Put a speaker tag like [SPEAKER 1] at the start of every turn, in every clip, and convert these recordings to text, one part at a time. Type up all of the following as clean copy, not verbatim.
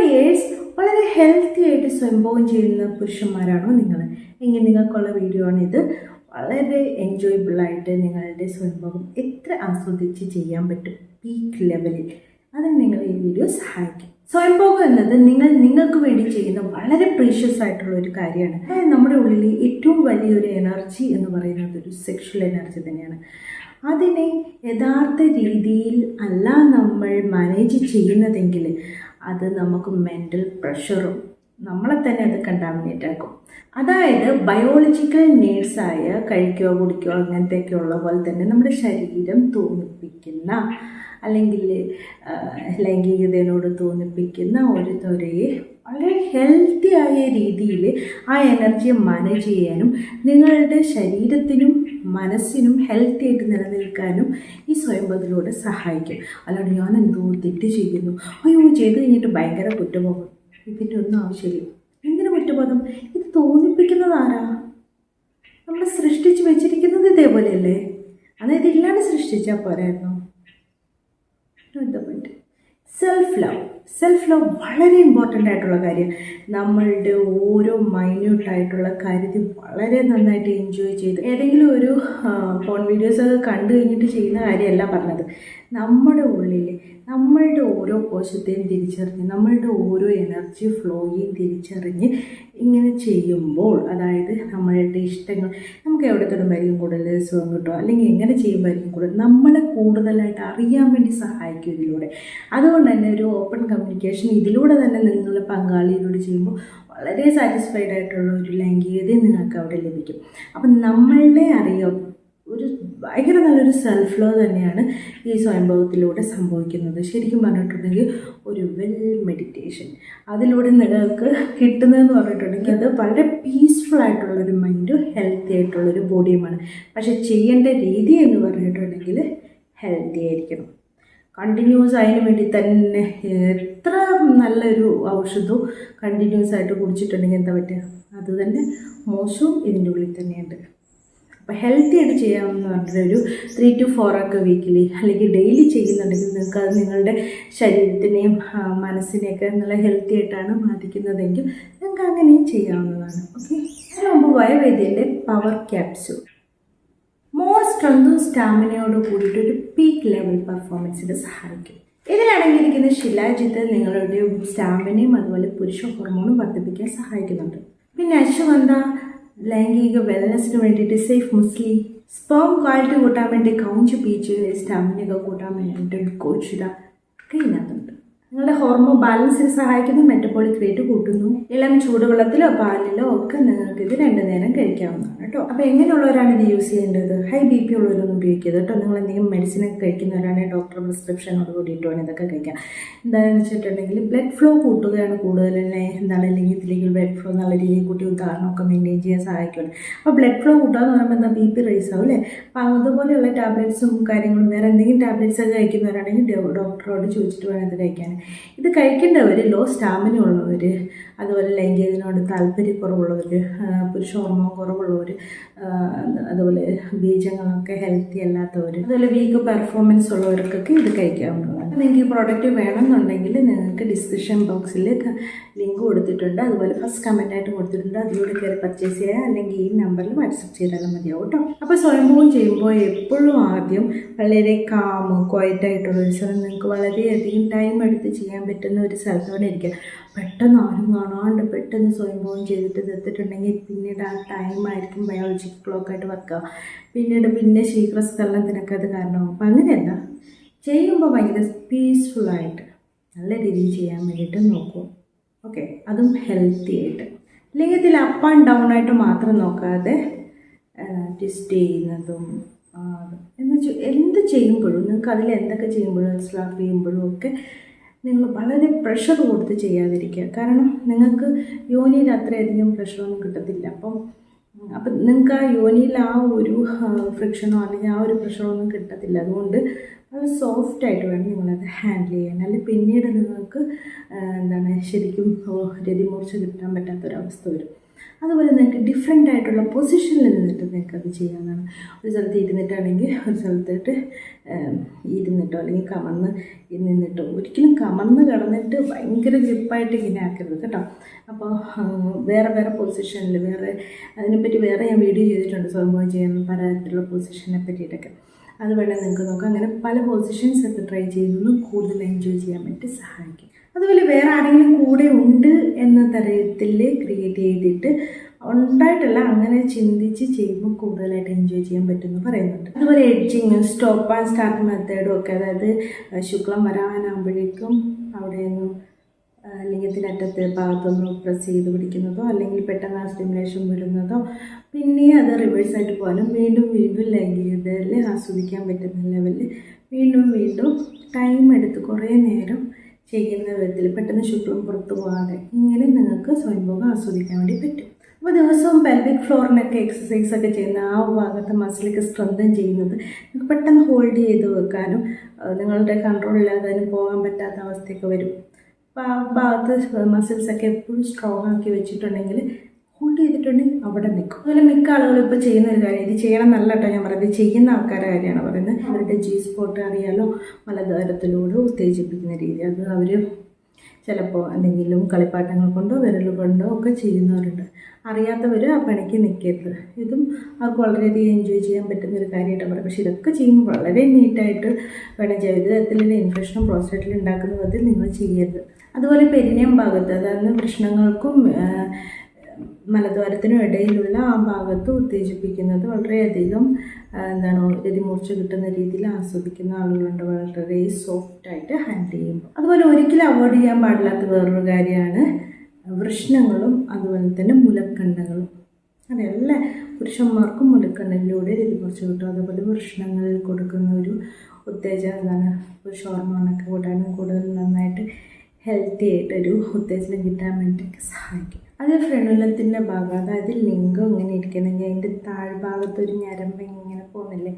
[SPEAKER 1] Dears, വളരെ healthy ആയിട്ട് സ്വയംഭോഗം ചെയ്യുന്ന പുരുഷന്മാരാണോ നിങ്ങൾ? എങ്കിൽ നിങ്ങൾക്കുള്ള വീഡിയോ ആണിത്. വളരെ എൻജോയബിളായിട്ട് നിങ്ങളുടെ സ്വയംഭോഗം എത്ര ആസ്വദിച്ച് ചെയ്യാൻ പറ്റും പീക്ക് ലെവലിൽ, അതിന് നിങ്ങൾ ഈ വീഡിയോ സഹായിക്കും. സ്വയംഭോഗം എന്നത് നിങ്ങൾക്ക് വേണ്ടി ചെയ്യുന്ന വളരെ പ്രീഷ്യസ് ആയിട്ടുള്ള ഒരു കാര്യമാണ്. അതായത് നമ്മുടെ ഉള്ളിൽ ഏറ്റവും വലിയൊരു എനർജി എന്ന് പറയുന്നത് ഒരു സെക്ഷൽ എനർജി തന്നെയാണ്. അതിനെ യഥാർത്ഥ രീതിയിൽ അല്ല നമ്മൾ മാനേജ് ചെയ്യുന്നതെങ്കിൽ അത് നമുക്ക് മെൻ്റൽ പ്രഷറും നമ്മളെ തന്നെ അത് കണ്ടാമിനേറ്റ് ആക്കും. അതായത് ബയോളജിക്കൽ നീഡ്സായ കഴിക്കുകയോ കുടിക്കുകയോ അങ്ങനത്തെയൊക്കെ ഉള്ള പോലെ തന്നെ നമ്മുടെ ശരീരം തോന്നിപ്പിക്കുന്ന അല്ലെങ്കിൽ ലൈംഗികതയോട് തോന്നിപ്പിക്കുന്ന ഒരു ത്വരയെ വളരെ ഹെൽത്തി ആയ രീതിയിൽ ആ എനർജിയെ മാനേജ് ചെയ്യാനും നിങ്ങളുടെ ശരീരത്തിനും മനസ്സിനും ഹെൽത്തി ആയിട്ട് നിലനിൽക്കാനും ഈ സ്വയംഭോഗത്തിലൂടെ സഹായിക്കും. അല്ലാണ്ട് ഞാൻ എന്തോ തെറ്റ് ചെയ്യുന്നു, അയ്യോ ചെയ്ത് കഴിഞ്ഞിട്ട് ഭയങ്കര കുറ്റബോധം, ഇതിൻ്റെ ഒന്നും ആവശ്യമില്ല. എന്തിനു കുറ്റബോധം? ഇത് തോന്നിപ്പിക്കുന്നത് ആരാ? നമ്മൾ സൃഷ്ടിച്ച് വെച്ചിരിക്കുന്നത് ഇതേപോലെയല്ലേ? അതായത് ഇല്ലാണ്ട് സൃഷ്ടിച്ചാൽ പോരായിരുന്നു. സെൽഫ് ലവ് വളരെ ഇമ്പോർട്ടൻ്റ് ആയിട്ടുള്ള കാര്യം. നമ്മളുടെ ഓരോ മൈന്യൂട്ടായിട്ടുള്ള കാര്യത്തിൽ വളരെ നന്നായിട്ട് എൻജോയ് ചെയ്ത് ഏതെങ്കിലും ഒരു ഫോൺ വീഡിയോസൊക്കെ കണ്ടു കഴിഞ്ഞിട്ട് ചെയ്യുന്ന കാര്യമല്ല പറഞ്ഞത്. നമ്മുടെ ഉള്ളിൽ നമ്മളുടെ ഓരോ കോശത്തെയും തിരിച്ചറിഞ്ഞ് നമ്മളുടെ ഓരോ എനർജി ഫ്ലോയും തിരിച്ചറിഞ്ഞ് ഇങ്ങനെ ചെയ്യുമ്പോൾ, അതായത് നമ്മളുടെ ഇഷ്ടങ്ങൾ നമുക്ക് എവിടെ തൊടുമ്പോഴായിരിക്കും കൂടുതൽ സുഖം കിട്ടുമോ, അല്ലെങ്കിൽ എങ്ങനെ ചെയ്യുമ്പോഴായിരിക്കും കൂടുതൽ നമ്മളെ കൂടുതലായിട്ട് അറിയാൻ വേണ്ടി സഹായിക്കും ഇതിലൂടെ. അതുകൊണ്ട് തന്നെ ഒരു ഓപ്പൺ കമ്മ്യൂണിക്കേഷൻ ഇതിലൂടെ തന്നെ നിങ്ങളുടെ പങ്കാളിയിലൂടെ ചെയ്യുമ്പോൾ വളരെ സാറ്റിസ്ഫൈഡ് ആയിട്ടുള്ള ഒരു ലൈംഗികതയും നിങ്ങൾക്ക് അവിടെ ലഭിക്കും. അപ്പം നമ്മളെ അറിയാം, ഒരു ഭയങ്കര നല്ലൊരു സെൽഫ് ലവ് തന്നെയാണ് ഈ സ്വയംഭോഗത്തിലൂടെ സംഭവിക്കുന്നത്. ശരിക്കും പറഞ്ഞിട്ടുണ്ടെങ്കിൽ ഒരു വെൽ മെഡിറ്റേഷൻ അതിലൂടെ നിങ്ങൾക്ക് കിട്ടുന്നതെന്ന് പറഞ്ഞിട്ടുണ്ടെങ്കിൽ അത് വളരെ പീസ്ഫുൾ ആയിട്ടുള്ളൊരു മൈൻഡും ഹെൽത്തി ആയിട്ടുള്ളൊരു ബോഡിയുമാണ്. പക്ഷെ ചെയ്യേണ്ട രീതി എന്ന് പറഞ്ഞിട്ടുണ്ടെങ്കിൽ ഹെൽത്തി ആയിരിക്കണം. കണ്ടിന്യൂസ് അതിന് വേണ്ടി തന്നെ എത്ര നല്ലൊരു ഔഷധവും കണ്ടിന്യൂസ് ആയിട്ട് കുടിച്ചിട്ടുണ്ടെങ്കിൽ എന്താ പറ്റുക? അത് തന്നെ മോശവും ഇതിൻ്റെ ഉള്ളിൽ തന്നെയുണ്ട്. അപ്പോൾ ഹെൽത്തി ആയിട്ട് ചെയ്യാമെന്ന് പറഞ്ഞൊരു 3 to 4 ഒക്കെ വീക്കിലി അല്ലെങ്കിൽ ഡെയിലി ചെയ്യുന്നുണ്ടെങ്കിൽ നിങ്ങൾക്ക് അത് നിങ്ങളുടെ ശരീരത്തിനെയും മനസ്സിനെയൊക്കെ നല്ല ഹെൽത്തി ആയിട്ടാണ് ബാധിക്കുന്നതെങ്കിൽ നിങ്ങൾക്ക് അങ്ങനെയും ചെയ്യാവുന്നതാണ്. ഓക്കെ, അതിന് മുമ്പ് വയോവൈദ്യൻ്റെ പവർ ക്യാപ്സ്യൂൾ മോർ സ്ട്രെങ്തും സ്റ്റാമിനയോട് കൂടിയിട്ടൊരു പീക്ക് ലെവൽ പെർഫോമൻസിന് സഹായിക്കും. ഇതിലടങ്ങിയിരിക്കുന്ന ശിലാജിത്ത് നിങ്ങളുടെ സ്റ്റാമിനയും അതുപോലെ പുരുഷ ഹോർമോണും വർദ്ധിപ്പിക്കാൻ സഹായിക്കുന്നുണ്ട്. പിന്നെ അശ്വഗന്ധ ലൈംഗിക വെൽനെസ്സിന് വേണ്ടിയിട്ട് സേഫ് മുസ്ലി, സ്പേം ക്വാളിറ്റി കൂട്ടാൻ വേണ്ടി കൗഞ്ച് പീച്ച്, സ്റ്റാമിനയൊക്കെ കൂട്ടാൻ വേണ്ടിയിട്ട് കോച്ചിട ഒക്കെ ഇതിനകത്തുണ്ട്. നിങ്ങളുടെ ഹോർമോൺ ബാലൻസിന് സഹായിക്കുന്നു, മെറ്റബോളിക് റേറ്റ് കൂട്ടുന്നു. ഇളം ചൂടുവെള്ളത്തിലോ പാലിലോ ഒക്കെ നിങ്ങൾക്ക് ഇത് 2 നേരം കഴിക്കാവുന്നതാണ് കേട്ടോ. അപ്പോൾ എങ്ങനെയുള്ളവരാണ് ഇത് യൂസ് ചെയ്യേണ്ടത്? ഹൈ BP ഉള്ളവരൊന്നും ഉപയോഗിക്കരുത് കേട്ടോ. നിങ്ങൾ എന്തെങ്കിലും മെഡിസിനൊക്കെ കഴിക്കുന്നവരാണെങ്കിൽ ഡോക്ടർ പ്രിസ്ക്രിപ്ഷനോട് കൂടിയിട്ട് വേണം ഇതൊക്കെ കഴിക്കാം. എന്താണെന്ന് വെച്ചിട്ടുണ്ടെങ്കിൽ ബ്ലഡ് ഫ്ലോ കൂട്ടുകയാണ് കൂടുതൽ, അല്ലെങ്കിൽ ബ്ലഡ് ഫ്ലോ നല്ല രീതിയിൽ കൂട്ടി ഉദാഹരണമൊക്കെ മെയിൻറ്റെയിൻ ചെയ്യാൻ സഹായിക്കുമല്ലോ. അപ്പോൾ ബ്ലഡ് ഫ്ലോ കൂട്ടുക എന്ന് പറയുമ്പോൾ എന്താ BP റൈസ് ആവും അല്ലേ? അപ്പോൾ അതുപോലെയുള്ള ടാബ്ലറ്റ്സും കാര്യങ്ങളും വേറെ എന്തെങ്കിലും ടാബ്ലറ്റ്സ് ഒക്കെ കഴിക്കുന്നവരാണെങ്കിൽ ഡോക്ടറോട് ചോദിച്ചിട്ട് വേണം ഇത് കഴിക്കാൻ. ഇത് കഴിക്കേണ്ടവർ ലോ സ്റ്റാമിന ഉള്ളവർ, അതുപോലെ ലൈംഗികതയോട് താല്പര്യക്കുറവുള്ളവർ, പുരുഷ ഹോർമോൺ കുറവുള്ളവർ, അതുപോലെ ബീജങ്ങളൊക്കെ ഹെൽത്തി അല്ലാത്തവർ, അതുപോലെ വീക്ക് പെർഫോമൻസ് ഉള്ളവർക്കൊക്കെ ഇത് കഴിക്കാവുന്നതാണ്. നിങ്ങൾക്ക് ഈ പ്രോഡക്റ്റ് വേണമെന്നുണ്ടെങ്കിൽ നിങ്ങൾക്ക് ഡിസ്ക്രിപ്ഷൻ ബോക്സിൽ ലിങ്ക് കൊടുത്തിട്ടുണ്ട്, അതുപോലെ ഫസ്റ്റ് കമൻറ്റായിട്ട് കൊടുത്തിട്ടുണ്ട്. അതിലൂടെ കയറി പർച്ചേസ് ചെയ്യുക, അല്ലെങ്കിൽ ഈ നമ്പറിൽ വാട്സപ്പ് ചെയ്താലും മതിയാവും കേട്ടോ. അപ്പോൾ സ്വയംഭോഗം ചെയ്യുമ്പോൾ എപ്പോഴും ആദ്യം വളരെ ക്വയറ്റായിട്ടുള്ള ഒരു സ്ഥലം, നിങ്ങൾക്ക് വളരെയധികം ടൈം എടുത്ത് ചെയ്യാൻ പറ്റുന്ന ഒരു സ്ഥലത്തോടെ ഇരിക്കുക. പെട്ടെന്ന് ആരും കാണാണ്ട് പെട്ടെന്ന് സ്വയംഭോഗം ചെയ്തിട്ട് നിർത്തിയിട്ടുണ്ടെങ്കിൽ പിന്നീട് ആ ടൈമായിരിക്കും ബയോളജിക്കൽ ക്ലോക്കായിട്ട് വെക്കുക. പിന്നെ ശീഘ്രസ്ഖലനത്തിനൊക്കെ അത് കാരണമാകും. അപ്പം അങ്ങനെയല്ല, ചെയ്യുമ്പോൾ ഭയങ്കര പീസ്ഫുള്ളായിട്ട് നല്ല രീതിയിൽ ചെയ്യാൻ വേണ്ടിയിട്ട് നോക്കും. ഓക്കെ, അതും ഹെൽത്തി ആയിട്ട്. അല്ലെങ്കിൽ ഇതിൽ അപ്പ് ആൻഡ് ഡൗൺ ആയിട്ട് മാത്രം നോക്കാതെ ട്വിസ്റ്റ് ചെയ്യുന്നതും എന്ത് ചെയ്യുമ്പോഴും നിങ്ങൾക്ക് അതിൽ എന്തൊക്കെ ചെയ്യുമ്പോഴും സ്ലാപ്പ് ചെയ്യുമ്പോഴും ഒക്കെ നിങ്ങൾ വളരെ പ്രഷർ കൊടുത്ത് ചെയ്യാതിരിക്കുക. കാരണം നിങ്ങൾക്ക് യോനിയിൽ അത്രയധികം പ്രഷറൊന്നും കിട്ടത്തില്ല. അപ്പം നിങ്ങൾക്ക് ആ യോനിയിൽ ആ ഒരു ഫ്രിക്ഷനോ അല്ലെങ്കിൽ ആ ഒരു പ്രഷറൊന്നും കിട്ടത്തില്ല. അതുകൊണ്ട് വളരെ സോഫ്റ്റായിട്ട് വേണം നിങ്ങളത് ഹാൻഡിൽ ചെയ്യാൻ. അല്ലെങ്കിൽ പിന്നീട് നിങ്ങൾക്ക് ശരിക്കും രതിമൂർച്ച കിട്ടാൻ പറ്റാത്തൊരവസ്ഥ വരും. അതുപോലെ നിങ്ങൾക്ക് ഡിഫറെൻ്റ് ആയിട്ടുള്ള പൊസിഷനിൽ നിന്നിട്ട് നിങ്ങൾക്കത് ചെയ്യാവുന്നതാണ്. ഒരു സ്ഥലത്ത് ഇരുന്നിട്ടാണെങ്കിൽ ഒരു സ്ഥലത്തിട്ട് ഇരുന്നിട്ടോ അല്ലെങ്കിൽ കമന്ന് നിന്നിട്ടോ, ഒരിക്കലും കമന്ന് കിടന്നിട്ട് ഭയങ്കര ഗ്രിപ്പായിട്ട് ഇങ്ങനെ ആക്കരുത് കേട്ടോ. അപ്പോൾ വേറെ വേറെ പൊസിഷനിൽ അതിനെപ്പറ്റി വേറെ ഞാൻ വീഡിയോ ചെയ്തിട്ടുണ്ട്, സ്വയം ചെയ്യുന്ന പലതരത്തിലുള്ള പൊസിഷനെ പറ്റിയിട്ടൊക്കെ. അത് വേണമെങ്കിൽ നിങ്ങൾക്ക് നോക്കാം. അങ്ങനെ പല പൊസിഷൻസ് ഒക്കെ ട്രൈ ചെയ്യുന്നത് കൂടുതൽ എൻജോയ് ചെയ്യാൻ വേണ്ടി സഹായിക്കും. അതുപോലെ വേറെ ആരെങ്കിലും കൂടെ ഉണ്ട് എന്ന തരത്തിൽ ക്രിയേറ്റ് ചെയ്തിട്ട് ഉണ്ടായിട്ടല്ല, അങ്ങനെ ചിന്തിച്ച് ചെയ്യുമ്പോൾ കൂടുതലായിട്ട് എൻജോയ് ചെയ്യാൻ പറ്റുമെന്ന് പറയുന്നുണ്ട്. അതുപോലെ എഡ്ജിങ്, സ്റ്റോപ്പ് ആൻഡ് സ്റ്റാർട്ട് മെത്തേഡും ഒക്കെ, അതായത് ശുക്ലം വരാനാകുമ്പോഴേക്കും അവിടെ നിന്നും ലിംഗത്തിനറ്റത്തെ ഭാഗത്തൊന്ന് പ്രസ് ചെയ്ത് പിടിക്കുന്നതോ അല്ലെങ്കിൽ പെട്ടെന്ന് ആ സ്റ്റിമുലേഷൻ വിടുന്നതോ, പിന്നെ അത് റിവേഴ്സായിട്ട് പോകാനും വീണ്ടും ലൈംഗികതയിൽ ആസ്വദിക്കാൻ പറ്റുന്ന ലെവലിൽ വീണ്ടും ടൈം എടുത്ത് കുറേ നേരം ചെയ്യുന്ന വിധത്തിൽ പെട്ടെന്ന് ശുക്ലം പുറത്തു പോകാതെ ഇങ്ങനെ നിങ്ങൾക്ക് സ്വയംഭോഗം ആസ്വദിക്കാൻ വേണ്ടി പറ്റും. അപ്പോൾ ദിവസവും പെൽവിക് ഫ്ലോറിനൊക്കെ എക്സസൈസ് ഒക്കെ ചെയ്യുന്ന ആ ഭാഗത്തെ മസിലൊക്കെ സ്ട്രെങ്തൻ ചെയ്യുന്നത് നിങ്ങൾക്ക് പെട്ടെന്ന് ഹോൾഡ് ചെയ്ത് വെക്കാനും നിങ്ങളുടെ കൺട്രോളില്ലാതെ അതിന് പോകാൻ പറ്റാത്ത അവസ്ഥയൊക്കെ വരും. അപ്പോൾ ആ ഭാഗത്ത് മസിൽസൊക്കെ എപ്പോഴും സ്ട്രോങ് ആക്കി വെച്ചിട്ടുണ്ടെങ്കിൽ, ഹോൾഡ് ചെയ്തിട്ടുണ്ടെങ്കിൽ അവിടെ നിൽക്കും. അതുപോലെ മിക്ക ആളുകളും ഇപ്പോൾ ചെയ്യുന്ന ഒരു കാര്യം, ഇത് ചെയ്യണം നല്ല കേട്ടോ ഞാൻ പറയുന്നത്, ചെയ്യുന്ന ആൾക്കാരുടെ കാര്യമാണ് പറയുന്നത്. അവരുടെ G-സ്പോട്ട് അറിയാലോ, മലദ്വാരത്തിലൂടെ ഉത്തേജിപ്പിക്കുന്ന രീതി. അത് അവർ ചിലപ്പോൾ എന്തെങ്കിലും കളിപ്പാട്ടങ്ങൾ കൊണ്ടോ വിരൽ കൊണ്ടോ ഒക്കെ ചെയ്യുന്നവരുണ്ട്. അറിയാത്തവർ ആ പണിക്ക് നിൽക്കരുത്. ഇതും അവർക്ക് വളരെയധികം എൻജോയ് ചെയ്യാൻ പറ്റുന്നൊരു കാര്യമായിട്ടാണ് പറയുന്നത്. പക്ഷേ ഇതൊക്കെ ചെയ്യുമ്പോൾ വളരെ നീറ്റായിട്ട് വേണം ചെയ്യാൻ. ഒരു തരത്തിലുള്ള ഇൻഫെക്ഷനും പ്രോസ്റ്റേറ്റിൽ ഉണ്ടാക്കുന്ന വിധത്തിൽ നിങ്ങൾ ചെയ്യരുത്. അതുപോലെ പെരിനിയം ഭാഗത്ത്, അതായത് പ്രശ്നങ്ങൾക്കും മലദ്വാരത്തിനും ഇടയിലുള്ള ആ ഭാഗത്ത് ഉത്തേജിപ്പിക്കുന്നത് വളരെയധികം രതിമൂർച്ച കിട്ടുന്ന രീതിയിൽ ആസ്വദിക്കുന്ന ആളുകളുണ്ട്, വളരെ സോഫ്റ്റായിട്ട് ഹാൻഡിൽ ചെയ്യുമ്പോൾ. അതുപോലെ ഒരിക്കലും അവോയ്ഡ് ചെയ്യാൻ പാടില്ലാത്ത വേറൊരു കാര്യമാണ് വൃഷ്ണങ്ങളും അതുപോലെ തന്നെ മുലക്കണ്ണുകളും. അതെ, എല്ലാ പുരുഷന്മാർക്കും മുലക്കണ്ണിലൂടെ രതിമൂർച്ച കിട്ടും. അതുപോലെ വൃഷ്ണങ്ങളിൽ കൊടുക്കുന്ന ഒരു ഉത്തേജനം പുരുഷ ഹോർമോണൊക്കെ കൂടാനും കൂടുതൽ നന്നായിട്ട് ഹെൽത്തി ആയിട്ടൊരു ഉത്തേജനം കിട്ടാൻ വേണ്ടിയൊക്കെ സഹായിക്കും. അത് ഫ്രെണുലത്തിൻ്റെ ഭാഗം, അതായത് ലിംഗം ഇങ്ങനെ ഇരിക്കണമെങ്കിൽ അതിൻ്റെ താഴ്ഭാഗത്തൊരു ഞരമ്പ് ഇങ്ങനെ പോകുന്നില്ലേ,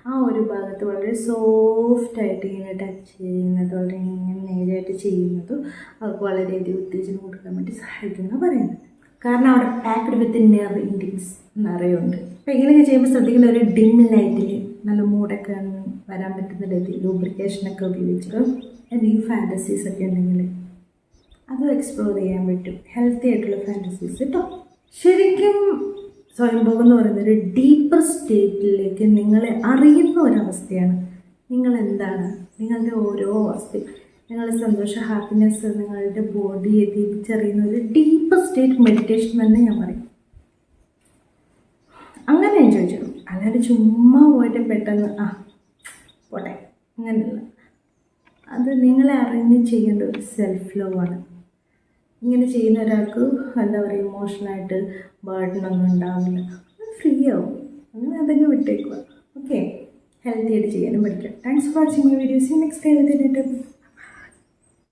[SPEAKER 1] ആ ഒരു ഭാഗത്ത് വളരെ സോഫ്റ്റായിട്ട് ഇങ്ങനെ ടച്ച് ചെയ്യുന്നത്, വളരെ ഇങ്ങനെ നേരെയായിട്ട് ചെയ്യുന്നതും അവർക്ക് വളരെയധികം ഉത്തേജനം കൊടുക്കാൻ വേണ്ടി സഹായിക്കുമെന്ന് പറയുന്നത്. കാരണം അവിടെ പാക്ഡ് വിത്ത് നെർവ് ഇൻഡിങ്സ് നിറയുണ്ട്. അപ്പോൾ ഇങ്ങനെയൊക്കെ ചെയ്യുമ്പോൾ ശ്രദ്ധിക്കുന്ന ഒരു ഡിം ലൈറ്റിൽ നല്ല മൂടൊക്കെ വരാൻ പറ്റുന്ന രീതിയിൽ ലൂബ്രിക്കേഷനൊക്കെ ഉപയോഗിച്ചിട്ട് എന്തെങ്കിലും ഫാൻറ്റസീസ് ഒക്കെ ഉണ്ടെങ്കിൽ അതും എക്സ്പ്ലോർ ചെയ്യാൻ പറ്റും. ഹെൽത്തി ആയിട്ടുള്ള ഫാൻറ്റസീസ് കേട്ടോ. ശരിക്കും സ്വയംഭോഗം എന്ന് പറയുന്നത് ഒരു ഡീപ്പർ സ്റ്റേറ്റിലേക്ക് നിങ്ങളെ അറിയുന്ന ഒരവസ്ഥയാണ്. നിങ്ങളെന്താണ്, നിങ്ങളുടെ ഓരോ അവസ്ഥയും, നിങ്ങളുടെ സന്തോഷം, ഹാപ്പിനെസ്, നിങ്ങളുടെ ബോഡിയെ തിരിച്ചറിയുന്ന ഒരു ഡീപ്പർ സ്റ്റേറ്റ് മെഡിറ്റേഷൻ തന്നെ ഞാൻ പറയും. അങ്ങനെ എൻജോയ് ചെയ്യണം. അല്ലാതെ ചുമ്മാ പോയിട്ട് പെട്ടെന്ന് പോട്ടെ അങ്ങനെയല്ല. അത് നിങ്ങളെ അറിഞ്ഞ് ചെയ്യേണ്ട ഒരു സെൽഫ് ലവ് ആണ്. ഇങ്ങനെ ചെയ്യുന്ന ഒരാൾക്ക് ഇമോഷണലായിട്ട് ബേർഡനൊന്നും ഉണ്ടാവില്ല, ഫ്രീ ആവും. അങ്ങനെ അതൊക്കെ വിട്ടേക്കുക. ഓക്കെ, ഹെൽത്തി ആയിട്ട് ചെയ്യാനും പഠിക്കാം. Thanks for watching my videos. Next time with